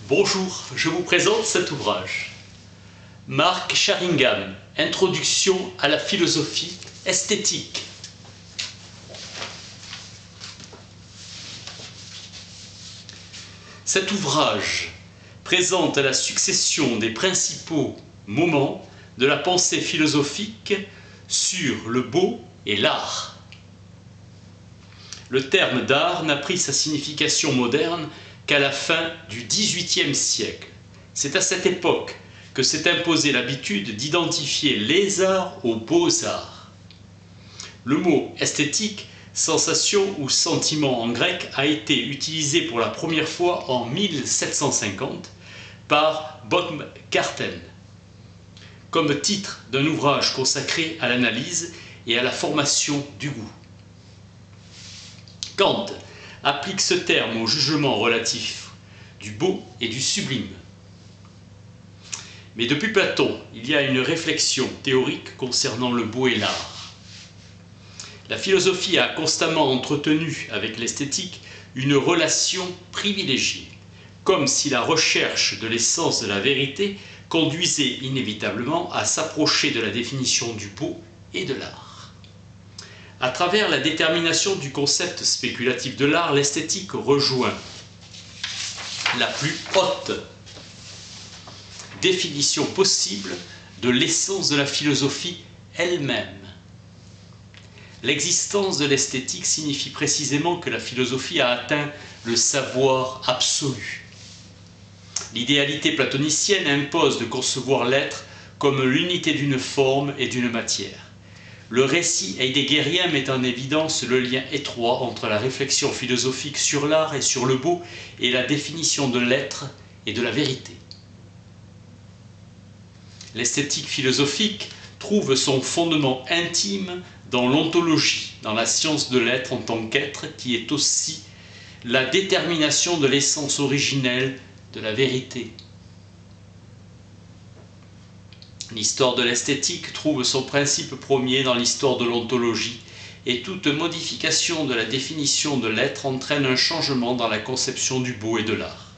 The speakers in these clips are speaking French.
Bonjour, je vous présente cet ouvrage. Mark Sharingham, Introduction à la philosophie esthétique. Cet ouvrage présente la succession des principaux moments de la pensée philosophique sur le beau et l'art. Le terme d'art n'a pris sa signification moderne qu'à la fin du XVIIIe siècle. C'est à cette époque que s'est imposée l'habitude d'identifier les arts aux beaux-arts. Le mot esthétique, sensation ou sentiment en grec, a été utilisé pour la première fois en 1750 par Baumgarten, comme titre d'un ouvrage consacré à l'analyse et à la formation du goût. Kant applique ce terme au jugement relatif du beau et du sublime. Mais depuis Platon, il y a une réflexion théorique concernant le beau et l'art. La philosophie a constamment entretenu avec l'esthétique une relation privilégiée, comme si la recherche de l'essence de la vérité conduisait inévitablement à s'approcher de la définition du beau et de l'art. À travers la détermination du concept spéculatif de l'art, l'esthétique rejoint la plus haute définition possible de l'essence de la philosophie elle-même. L'existence de l'esthétique signifie précisément que la philosophie a atteint le savoir absolu. L'idéalité platonicienne impose de concevoir l'être comme l'unité d'une forme et d'une matière. Le récit heideggérien met en évidence le lien étroit entre la réflexion philosophique sur l'art et sur le beau et la définition de l'être et de la vérité. L'esthétique philosophique trouve son fondement intime dans l'ontologie, dans la science de l'être en tant qu'être, qui est aussi la détermination de l'essence originelle de la vérité. L'histoire de l'esthétique trouve son principe premier dans l'histoire de l'ontologie, et toute modification de la définition de l'être entraîne un changement dans la conception du beau et de l'art.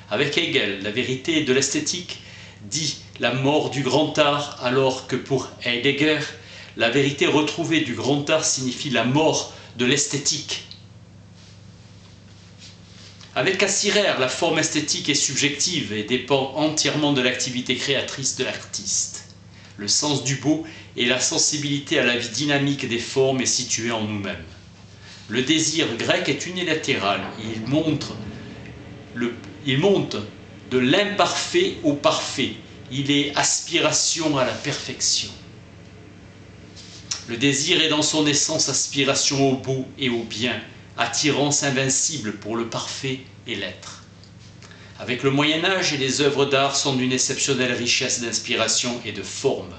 Avec Hegel, la vérité de l'esthétique dit la mort du grand art, alors que pour Heidegger, la vérité retrouvée du grand art signifie la mort de l'esthétique. Avec Cassirer, la forme esthétique est subjective et dépend entièrement de l'activité créatrice de l'artiste. Le sens du beau et la sensibilité à la vie dynamique des formes est située en nous-mêmes. Le désir grec est unilatéral, il monte de l'imparfait au parfait, il est aspiration à la perfection. Le désir est dans son essence aspiration au beau et au bien, attirance invincible pour le parfait et l'être. Avec le Moyen-Âge, les œuvres d'art sont d'une exceptionnelle richesse d'inspiration et de forme.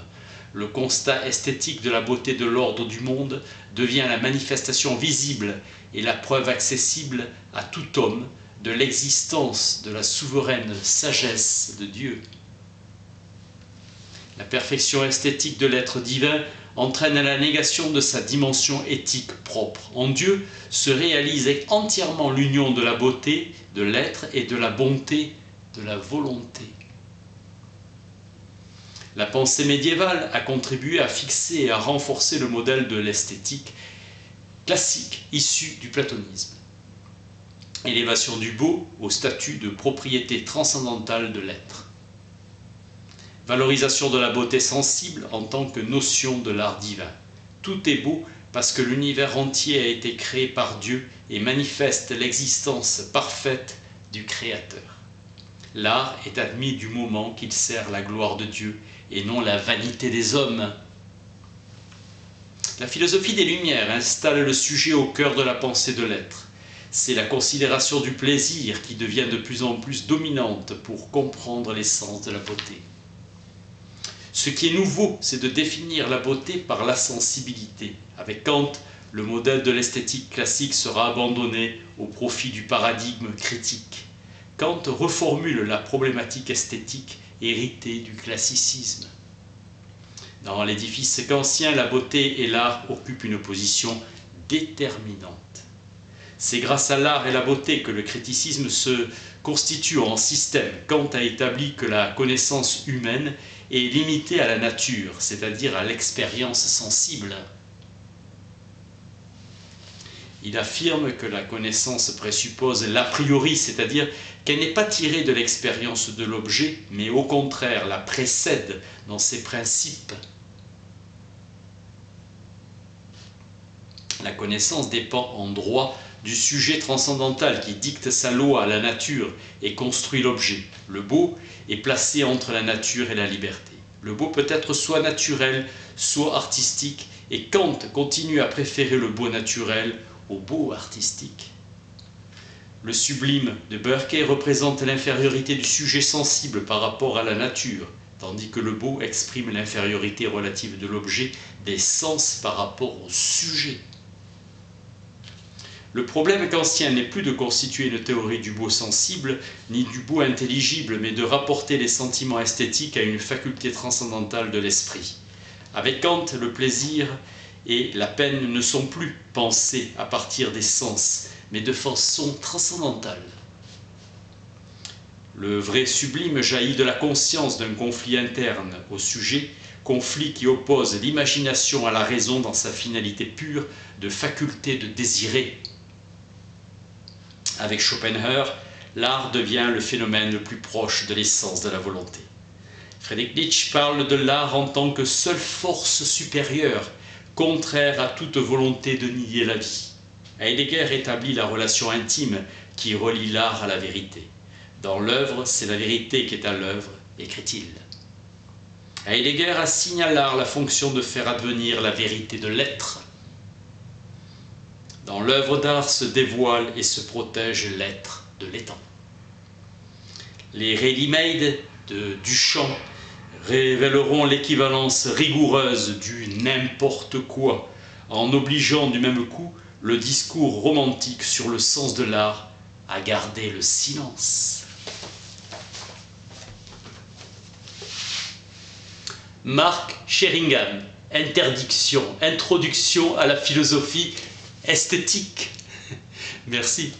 Le constat esthétique de la beauté de l'ordre du monde devient la manifestation visible et la preuve accessible à tout homme de l'existence de la souveraine sagesse de Dieu. La perfection esthétique de l'être divin entraîne la négation de sa dimension éthique propre. En Dieu se réalise entièrement l'union de la beauté de l'être et de la bonté de la volonté. La pensée médiévale a contribué à fixer et à renforcer le modèle de l'esthétique classique issu du platonisme. Élévation du beau au statut de propriété transcendantale de l'être. Valorisation de la beauté sensible en tant que notion de l'art divin. Tout est beau parce que l'univers entier a été créé par Dieu et manifeste l'existence parfaite du Créateur. L'art est admis du moment qu'il sert la gloire de Dieu et non la vanité des hommes. La philosophie des Lumières installe le sujet au cœur de la pensée de l'être. C'est la considération du plaisir qui devient de plus en plus dominante pour comprendre l'essence de la beauté. Ce qui est nouveau, c'est de définir la beauté par la sensibilité. Avec Kant, le modèle de l'esthétique classique sera abandonné au profit du paradigme critique. Kant reformule la problématique esthétique héritée du classicisme. Dans l'édifice kantien, la beauté et l'art occupent une position déterminante. C'est grâce à l'art et la beauté que le criticisme se constitue en système. Kant a établi que la connaissance humaine est limitée à la nature, c'est-à-dire à l'expérience sensible. Il affirme que la connaissance présuppose l'a priori, c'est-à-dire qu'elle n'est pas tirée de l'expérience de l'objet, mais au contraire la précède dans ses principes. La connaissance dépend en droit du sujet transcendantal qui dicte sa loi à la nature et construit l'objet. Le beau est placé entre la nature et la liberté. Le beau peut être soit naturel, soit artistique, et Kant continue à préférer le beau naturel au beau artistique. Le sublime de Burke représente l'infériorité du sujet sensible par rapport à la nature, tandis que le beau exprime l'infériorité relative de l'objet des sens par rapport au sujet. Le problème kantien n'est plus de constituer une théorie du beau sensible, ni du beau intelligible, mais de rapporter les sentiments esthétiques à une faculté transcendantale de l'esprit. Avec Kant, le plaisir et la peine ne sont plus pensés à partir des sens, mais de façon transcendantale. Le vrai sublime jaillit de la conscience d'un conflit interne au sujet, conflit qui oppose l'imagination à la raison dans sa finalité pure de faculté de désirer. Avec Schopenhauer, l'art devient le phénomène le plus proche de l'essence de la volonté. Friedrich Nietzsche parle de l'art en tant que seule force supérieure, contraire à toute volonté de nier la vie. Heidegger établit la relation intime qui relie l'art à la vérité. Dans l'œuvre, c'est la vérité qui est à l'œuvre, écrit-il. Heidegger assigne à l'art la fonction de faire advenir la vérité de l'être. Dans l'œuvre d'art se dévoile et se protège l'être de l'étant. Les ready-made de Duchamp révéleront l'équivalence rigoureuse du n'importe quoi, en obligeant du même coup le discours romantique sur le sens de l'art à garder le silence. Mark Sheringham, Interdiction, Introduction à la philosophie esthétique. Merci.